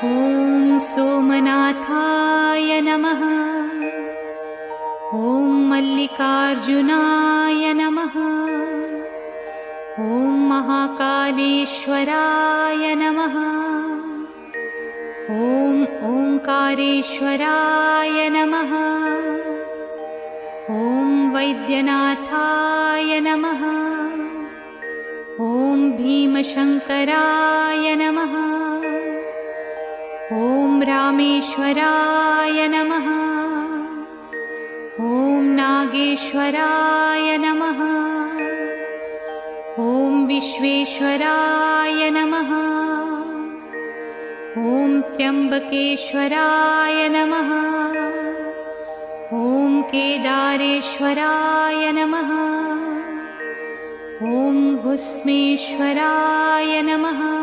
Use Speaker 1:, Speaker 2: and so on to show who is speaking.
Speaker 1: ॐ सोमनाथाय नमः। ॐ मल्लिकार्जुनाय नमः। ॐ महाकालेश्वराय नमः। ॐ ओंकारेश्वराय नमः। ॐ वैद्यनाथाय नमः। ॐ भीमशंकराय नमः। ॐ रामेश्वराय नमः। ॐ नागेश्वराय नमः। ॐ विश्वेश्वराय नमः। ॐ त्र्यंबकेश्वराय नमः। ॐ केदारेश्वराय नमः। ॐ भुस्मेश्वराय नमः।